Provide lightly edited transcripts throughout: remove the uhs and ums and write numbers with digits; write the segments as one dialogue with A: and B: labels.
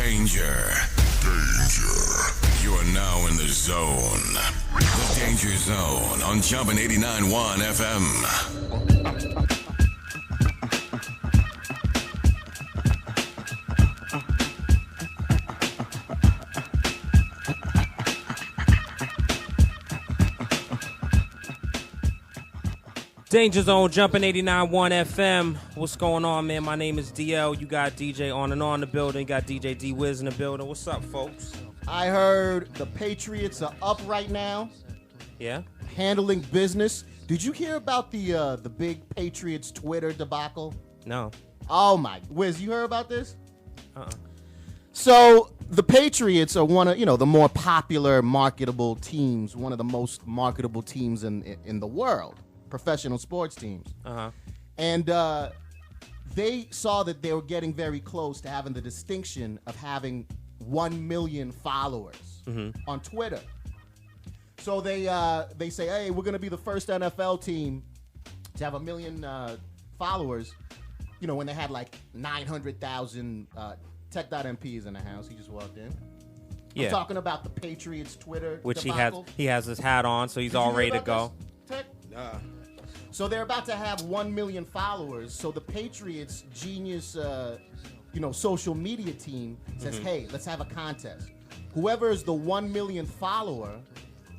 A: Danger. You are now in the zone. The Danger Zone on Jumpin' 89.1 FM.
B: Danger Zone, Jumpin' 89.1 FM. What's going on, man? My name is DL. You got DJ On and On in the building. You got DJ D-Wiz in the building. What's up, folks?
C: I heard the Patriots are up right now.
B: Yeah?
C: Handling business. Did you hear about the big Patriots Twitter debacle?
B: No.
C: Oh, my. Wiz, you heard about this?
B: Uh-uh.
C: So, the Patriots are one of, the more popular, marketable teams, one of the most marketable teams in the world. Professional sports teams.
B: Uh-huh.
C: And they saw that they were getting very close to having the distinction of having 1 million followers on Twitter. So they say, hey, we're going to be the first NFL team to have 1 million followers, when they had like 900,000 Tech.MPs in the house. He just walked in.
B: Yeah.
C: I'm talking about the Patriots Twitter
B: Which
C: debacle.
B: he has his hat on, so he's all ready to go.
C: Tech? So they're about to have 1 million followers. So the Patriots genius, social media team says, hey, let's have a contest. Whoever is the 1 millionth follower,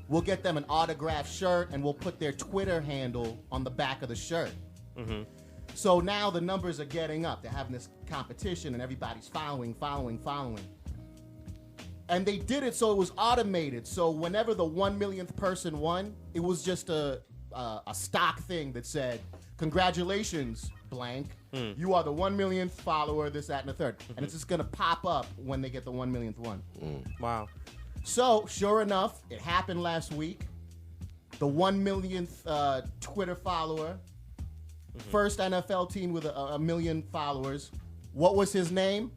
C: we'll get them an autographed shirt and we'll put their Twitter handle on the back of the shirt. Mm-hmm. So now the numbers are getting up. They're having this competition and everybody's following. And they did it so it was automated. So whenever the 1 millionth person won, it was just a stock thing that said, congratulations, blank. You are the 1 millionth follower, this, that, and the third. And it's just going to pop up when they get the 1 millionth one.
B: Wow.
C: So, sure enough, it happened last week. The 1 millionth Twitter follower, first NFL team with a million followers. What was his name?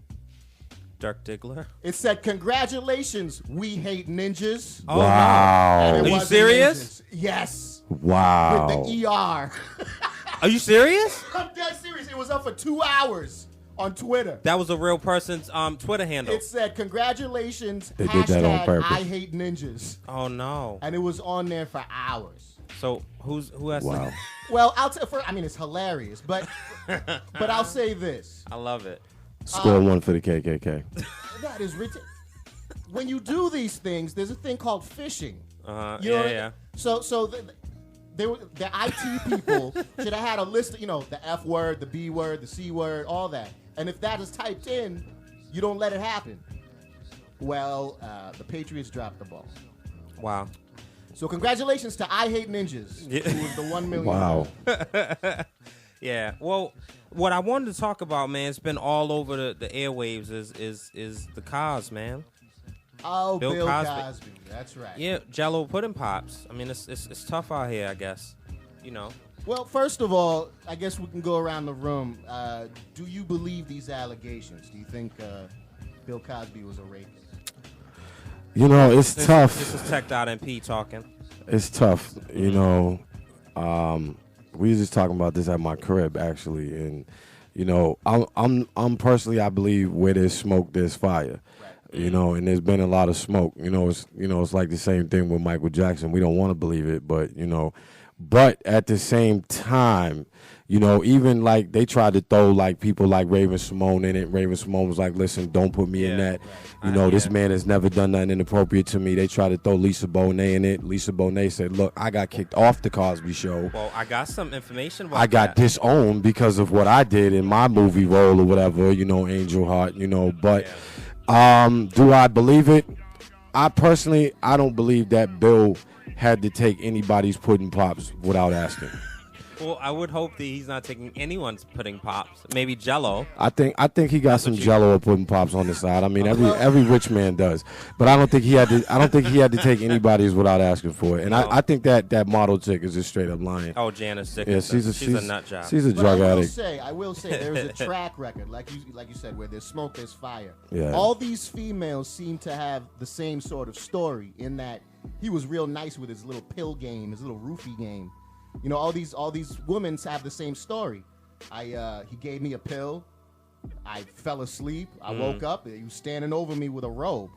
B: Dirk Diggler.
C: It said, congratulations, we hate ninjas.
B: Oh,
D: wow.
B: No. Are you serious?
C: Ninjas. Yes.
D: Wow.
C: With the ER.
B: Are you serious?
C: I'm dead serious. It was up for 2 hours on Twitter.
B: That was a real person's Twitter handle.
C: It said, congratulations,
D: They did that on purpose.
C: I hate ninjas.
B: Oh, no.
C: And it was on there for hours.
B: So who has
D: Wow.
B: to...
C: Well, it's hilarious, but I'll say this.
B: I love it.
D: Score one for the KKK.
C: That is ridiculous. When you do these things, there's a thing called phishing.
B: Yeah.
C: So the IT people should have had a list of, the F word, the B word, the C word, all that. And if that is typed in, you don't let it happen. Well, the Patriots dropped the ball.
B: Wow.
C: So congratulations to I Hate Ninjas, who was the 1 million.
D: Wow.
B: Yeah. Well, what I wanted to talk about, man, it's been all over the airwaves is the Cos, man.
C: Oh, Bill
B: Cosby.
C: Cosby. That's right.
B: Yeah, Jello pudding pops. I mean, it's tough out here, I guess.
C: Well, first of all, I guess we can go around the room. Do you believe these allegations? Do you think Bill Cosby was a rapist?
D: It's tough.
B: This is Tech.MP talking.
D: It's tough. We was just talking about this at my crib, actually. And, I'm personally, I believe where there's smoke, there's fire. And there's been a lot of smoke. It's like the same thing with Michael Jackson. We don't want to believe it, but at the same time, even like they tried to throw like people like Raven Simone in it. Raven Simone was like, listen, don't put me in that. This man has never done nothing inappropriate to me. They tried to throw Lisa Bonet in it. Lisa Bonet said, look, I got kicked off the Cosby Show.
B: Well, I got some information about
D: I got disowned because of what I did in my movie role or whatever, Angel Heart, but do I believe it? I don't believe that Bill had to take anybody's pudding pops without asking.
B: Well, I would hope that he's not taking anyone's pudding pops. Maybe Jello.
D: I think he got some Jello or pudding pops on the side. I mean, every rich man does, but I don't think he had to take anybody's without asking for it. And I think that model chick is just straight up lying.
B: Oh, Janice Dickinson.
D: Yeah, she's
B: a nut job.
D: She's a drug addict.
C: I will say there is a track record, like you said, where there's smoke, there's fire.
D: Yeah.
C: All these females seem to have the same sort of story in that he was real nice with his little pill game, his little roofie game. All these women have the same story. He gave me a pill. I fell asleep. I woke up. He was standing over me with a robe.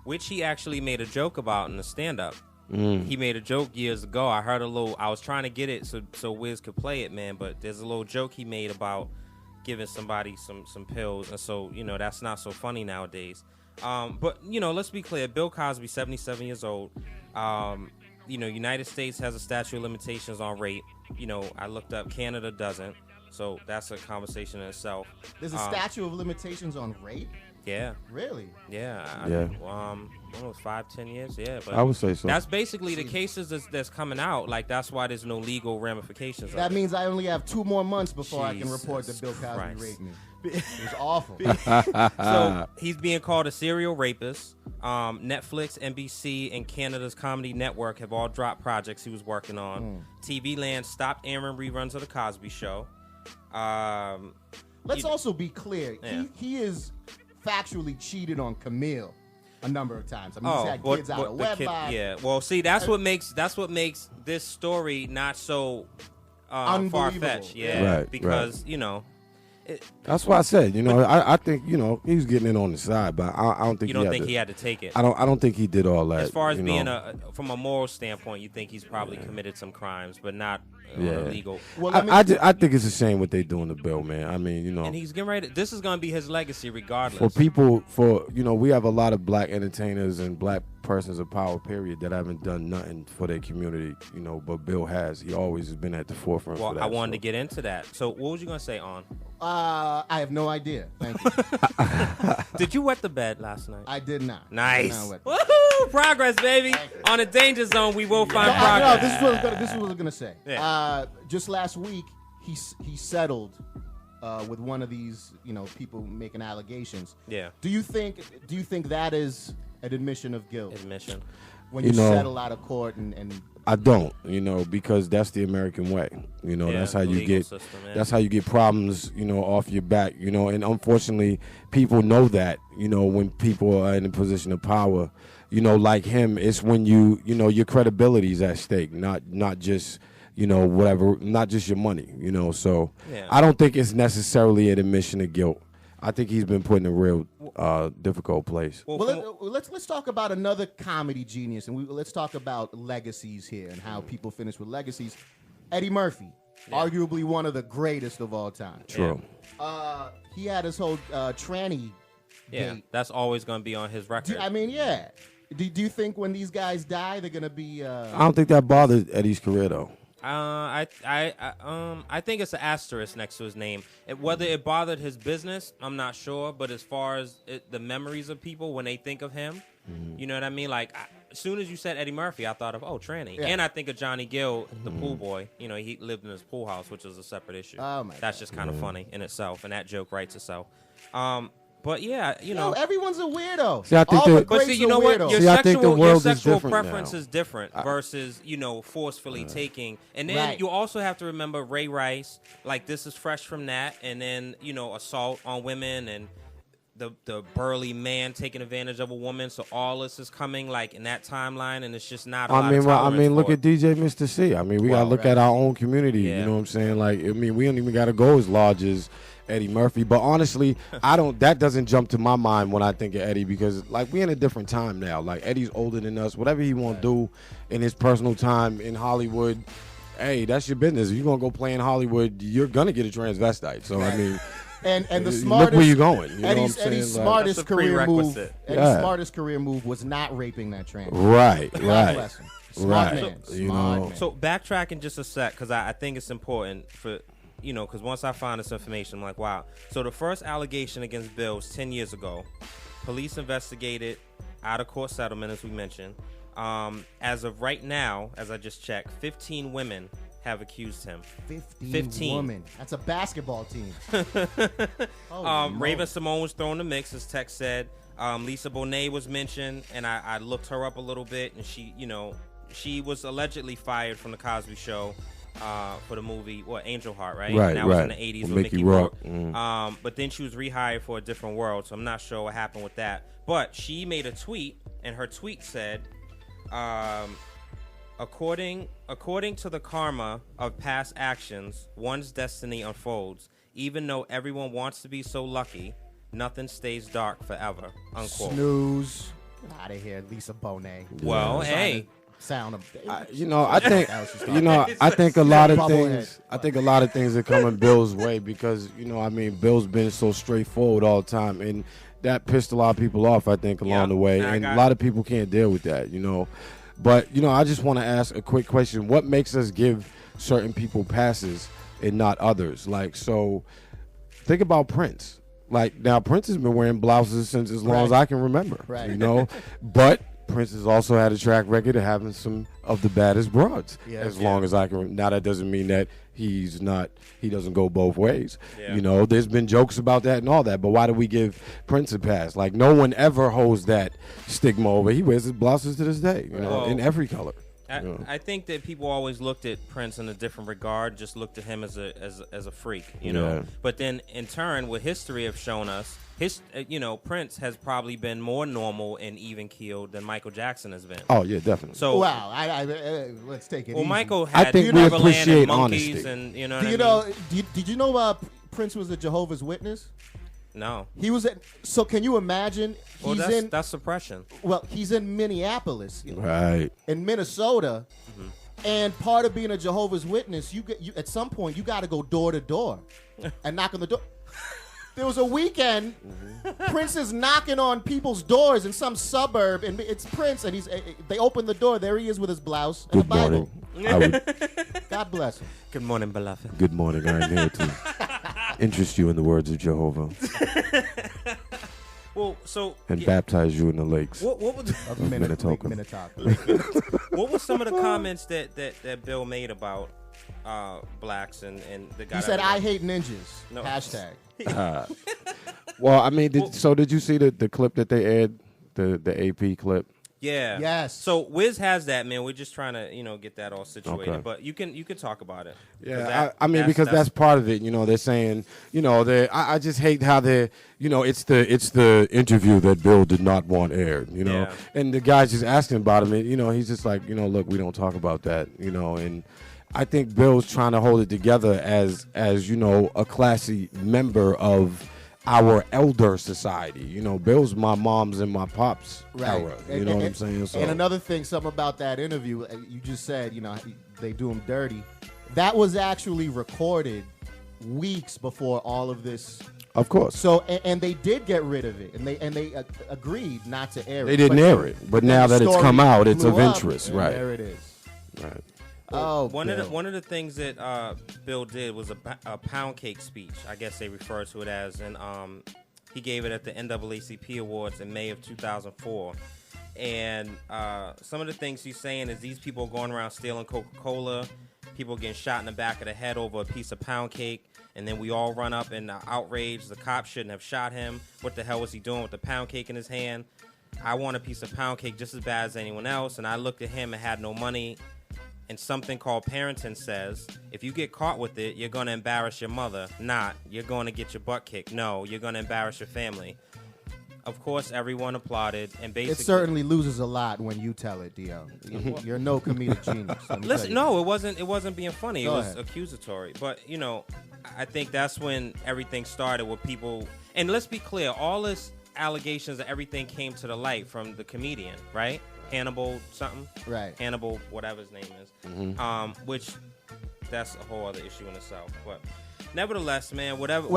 B: Which he actually made a joke about in the stand-up. He made a joke years ago. I heard I was trying to get it so Wiz could play it, man, but there's a little joke he made about giving somebody some pills, and so, that's not so funny nowadays. But, let's be clear. Bill Cosby, 77 years old. United States has a statute of limitations on rape. I looked up, Canada doesn't. So that's a conversation in itself.
C: There's a statute of limitations on rape?
B: Yeah.
C: Really?
B: Yeah.
D: I
B: don't know, 5-10 years. Yeah, but
D: I would say so.
B: That's basically the cases that's coming out. Like, that's why there's no legal ramifications.
C: That means I only have 2 more months before I can report that Bill Cosby raped me. It was awful.
B: So he's being called a serial rapist. Netflix, NBC, and Canada's Comedy Network have all dropped projects he was working on. TV Land stopped airing reruns of The Cosby Show.
C: Let's also be clear.
B: Yeah.
C: He is factually cheated on Camille a number of times. I mean, he's had kids out of wedlock.
B: Yeah. Well, see, that's what makes this story not so far-fetched. Yeah.
D: Right,
B: because
D: that's why I said, I think, he was getting in on the side, but I don't think
B: he had to take it.
D: I don't think he did all that.
B: As far as being from a moral standpoint, you think he's probably committed some crimes, but not illegal.
D: Well, I think it's a shame what they doing to Bill, man. I mean,
B: and he's getting ready. This is going to be his legacy, regardless.
D: For people, we have a lot of black entertainers and black persons of power, period, that haven't done nothing for their community, but Bill has. He always has been at the forefront for that.
B: I wanted to get into that. So what was you going to say, On?
C: I have no idea. Thank you.
B: Did you wet the bed last night?
C: I did not.
B: Nice. Woohoo! Progress, baby. On the Danger Zone, we will find progress.
C: No, this is what I was going to say. Yeah. Just last week, he settled with one of these, people making allegations.
B: Yeah.
C: Do you think that is an admission of guilt?
B: Admission.
C: When you settle out of court and
D: I don't, because that's the American way. That's how you get
B: system,
D: that's how you get problems, off your back, and unfortunately people know that, when people are in a position of power, like him, it's when your credibility is at stake, not just whatever, not just your money, so I don't think it's necessarily an admission of guilt. I think he's been put in a real difficult place.
C: Well, let's talk about another comedy genius, and let's talk about legacies here and how people finish with legacies. Eddie Murphy, arguably one of the greatest of all time.
D: True.
C: He had his whole tranny gate.
B: That's always going to be on his record.
C: Do you think when these guys die, they're going to be...
D: I don't think that bothered Eddie's career, though.
B: I think it's an asterisk next to his name. Whether it bothered his business, I'm not sure. But as far as the memories of people when they think of him, you know what I mean? Like, as soon as you said Eddie Murphy, I thought of, tranny. Yeah. And I think of Johnny Gill, the pool boy. He lived in his pool house, which is a separate issue.
C: Oh, my
B: That's just kind of funny in itself, and that joke writes itself. But yeah,
C: everyone's a weirdo.
D: See, I think
B: but see, you know what? Your sexual preference is different versus forcefully taking. And then you also have to remember Ray Rice. Like, this is fresh from that, and then assault on women and the burly man taking advantage of a woman. So all this is coming like in that timeline, and it's just not. Look
D: at DJ Mr. C. We gotta look at our own community. Yeah. You know what I'm saying? Like, we don't even gotta go as large as Eddie Murphy, but honestly, that doesn't jump to my mind when I think of Eddie, because we're in a different time now. Like, Eddie's older than us. Whatever he want to do in his personal time in Hollywood, hey, that's your business. If you're gonna go play in Hollywood, you're gonna get a transvestite. So
C: and the smartest,
D: look where you're going.
C: Eddie's smartest career move. Eddie's smartest career move was not raping that trans.
D: Right.
C: Smart man.
B: So backtrack in just a sec, because I think it's important for. Because once I found this information, I'm like, wow. So the first allegation against Bill was 10 years ago. Police investigated, out-of-court settlement, as we mentioned. As of right now, as I just checked, 15 women have accused him.
C: 15 women. That's a basketball team.
B: Raven Simone was thrown in the mix, as Tex said. Lisa Bonet was mentioned, and I looked her up a little bit, and she was allegedly fired from The Cosby Show. For the movie, Angel Heart, right?
D: Right,
B: and that was in the 80s with Mickey
D: Rourke.
B: But then she was rehired for A Different World, so I'm not sure what happened with that. But she made a tweet, and her tweet said, according to the karma of past actions, one's destiny unfolds. Even though everyone wants to be so lucky, nothing stays dark forever. Unquote.
C: Snooze. Get out of here, Lisa Bonet.
B: Well, hey.
C: Sound of
D: I think a lot of things. I think a lot of things are coming Bill's way because Bill's been so straightforward all the time, and that pissed a lot of people off. I think along the way, and a lot of people can't deal with that. But I just want to ask a quick question: what makes us give certain people passes and not others? Like, so think about Prince. Like, now Prince has been wearing blouses since as long as I can remember.
C: Right.
D: But Prince has also had a track record of having some of the baddest broads as long as I can. Now that doesn't mean that he doesn't go both ways. Yeah. There's been jokes about that and all that, but why do we give Prince a pass? Like, no one ever holds that stigma over. He wears his blouses to this day, in every color.
B: I think that people always looked at Prince in a different regard, just looked at him as a freak, But then in turn, what history have shown us, Prince has probably been more normal and even keeled than Michael Jackson has been.
D: Oh yeah, definitely.
B: So
C: wow, let's take it easy.
B: Michael had
D: I think we appreciate monkeys,
B: and
C: Did you know Prince was a Jehovah's Witness?
B: No.
C: He was so can you imagine?
B: That's suppression.
C: Well, he's in Minneapolis,
D: right?
C: In Minnesota, and part of being a Jehovah's Witness, you at some point you got to go door to door and knock on the door. There was a weekend, Prince is knocking on people's doors in some suburb, and it's Prince, and they open the door. There he is with his blouse and a Bible. God bless him.
B: Good morning, beloved.
D: Good morning. I'm here to interest you in the words of Jehovah. Baptize you in the lakes.
B: What was
C: Minnetonka.
B: What was some of the comments that Bill made about blacks and the guy?
C: He said, "I hate ninjas."
B: No.
C: Hashtag.
D: Well, I mean, did you see the clip that they aired, the AP clip?
B: Yeah.
C: Yes.
B: So Wiz has that, man. We're just trying to, get that all situated.
D: Okay.
B: But you can talk about it.
D: Yeah, because that's part of it. They're saying, I just hate how they're, it's the interview that Bill did not want aired,
B: Yeah.
D: And the guy's just asking about him, and he's just like, look, we don't talk about that, and I think Bill's trying to hold it together as a classy member of our elder society. Bill's my mom's and my pop's era. You know what I'm saying? So.
C: And another thing, something about that interview, you just said, they do him dirty. That was actually recorded weeks before all of this.
D: Of course.
C: So, and they did get rid of it, and they agreed not to air it.
D: They didn't air it, but now that it's come out, it's of interest, right?
C: There it is.
D: Right.
B: One of the things that Bill did was a pound cake speech. I guess they refer to it as, and he gave it at the NAACP Awards in May of 2004. And some of the things he's saying is these people going around stealing Coca-Cola, people getting shot in the back of the head over a piece of pound cake, and then we all run up in outrage. The cop shouldn't have shot him. What the hell was he doing with the pound cake in his hand? I want a piece of pound cake just as bad as anyone else, and I looked at him and had no money. And something called parenting says, if you get caught with it, you're going to embarrass your mother. Not, you're going to get your butt kicked. No, you're going to embarrass your family. Of course, everyone applauded, and basically...
C: It certainly loses a lot when you tell it, Dio. You're no comedic genius.
B: Listen, no, it wasn't being funny.
C: Go
B: it was
C: ahead.
B: Accusatory. But, I think that's when everything started with people... And let's be clear, all this allegations and everything came to the light from the comedian, right? Hannibal something.
C: Right.
B: Hannibal, whatever his name is. Which, that's a whole other issue in itself. But nevertheless, man, whatever.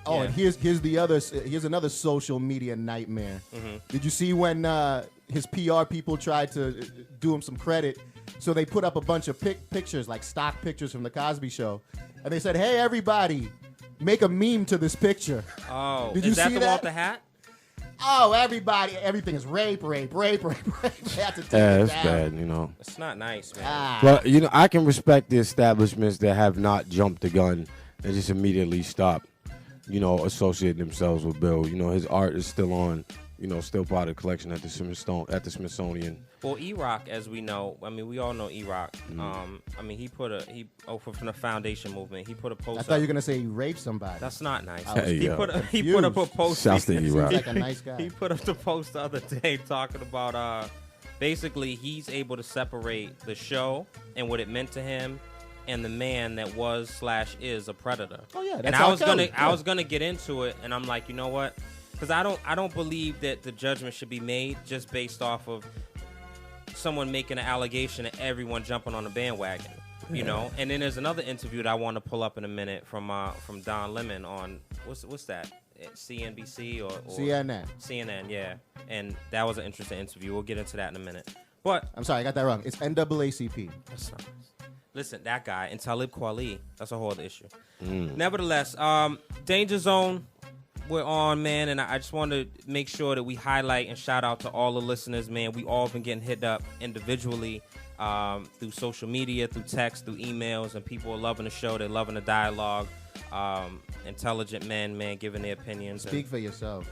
C: And here's another social media nightmare. Did you see when his PR people tried to do him some credit? So they put up a bunch of pictures, like stock pictures from the Cosby Show, and they said, "Hey, everybody, make a meme to this picture."
B: Oh,
C: did you see
B: the
C: that?
B: one with the hat?
C: Oh, everything is rape. They have to take it
D: That's
C: down.
D: bad,
B: It's not nice, man.
D: But, I can respect the establishments that have not jumped the gun and just immediately stopped, associating themselves with Bill. His art is still on, still part of the collection at the Smithsonian.
B: Well, E-Rock, as we know, we all know E-Rock. He from the Foundation movement. He put a post.
C: I thought you were gonna say he raped somebody.
B: That's not nice.
C: Hey,
B: he put up a post.
D: Shouts to E-Rock.
C: Seems like a nice guy.
B: He put up the post the other day talking about basically he's able to separate the show and what it meant to him and the man that was/is a predator.
C: Oh yeah,
B: and I was gonna get into it, and I'm like, you know what? Because I don't believe that the judgment should be made just based off of someone making an allegation and everyone jumping on the bandwagon. You know, and then there's another interview that I want to pull up in a minute from Don Lemon on what's that? CNBC or CNN, yeah. And that was an interesting interview. We'll get into that in a minute. But
C: I'm sorry, I got that wrong. It's NAACP.
B: That's not, listen, that guy and Talib Kweli, that's a whole other issue. Nevertheless, Danger Zone, we're on, man, and I just want to make sure that we highlight and shout out to all the listeners, man. We all been getting hit up individually through social media, through text, through emails, and people are loving the show. They're loving the dialogue. Intelligent men, man, giving their opinions.
C: Speak for yourself.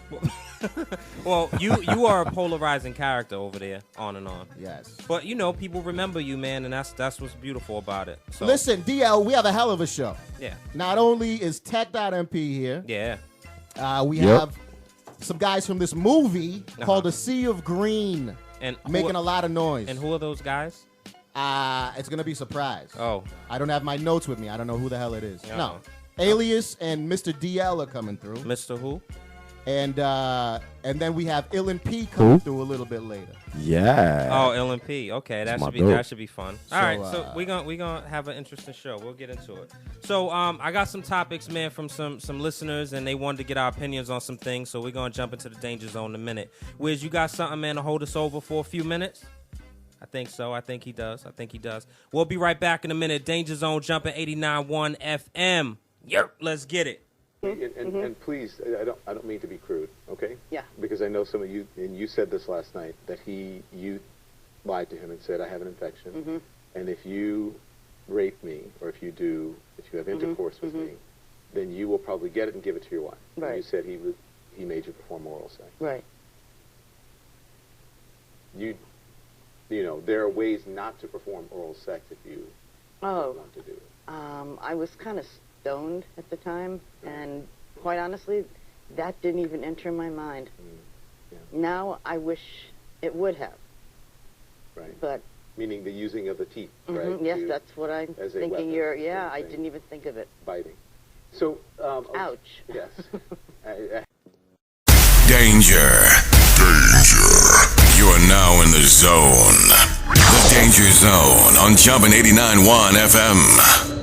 B: Well, you are a polarizing character over there, on and on.
C: Yes.
B: But, you know, people remember you, man, and that's what's beautiful about it. So,
C: listen, DL, we have a hell of a show.
B: Yeah.
C: Not only is Tech.MP here.
B: Yeah.
C: We have some guys from this movie called A Sea of Green
B: and
C: making a lot of noise.
B: And who are those guys?
C: It's going to be a surprise.
B: Oh.
C: I don't have my notes with me. I don't know who the hell it is. No. Alias and Mr. DL are coming through.
B: Mr. Who?
C: And then we have Ill and P coming through a little bit later.
D: Yeah.
B: Oh, Ill and P. Okay, that should be fun. All right, so we gonna have an interesting show. We'll get into it. So I got some topics, man, from some listeners, and they wanted to get our opinions on some things. So we're gonna jump into the Danger Zone in a minute. Wiz, you got something, man, to hold us over for a few minutes? I think so. I think he does. We'll be right back in a minute. Danger Zone jumping 89.1 FM. Yep, let's get it.
E: And please, I don't mean to be crude, okay?
F: Yeah.
E: Because I know some of you, and you said this last night, that you lied to him and said, I have an infection, and if you rape me, or if you have intercourse with me, then you will probably get it and give it to your wife.
F: Right.
E: And you said he made you perform oral sex.
F: Right.
E: You know, there are ways not to perform oral sex if you want to do it.
F: I was kind of stoned at the time, and quite honestly, that didn't even enter my mind.
E: Yeah.
F: Now I wish it would have.
E: Right.
F: But
E: meaning the using of the teeth, right?
F: Yes, that's what I'm thinking. I didn't even think of it.
E: Biting. So.
F: Ouch.
E: Yes.
A: Danger. You are now in the zone. The Danger Zone on Jumpin' 89.1 FM.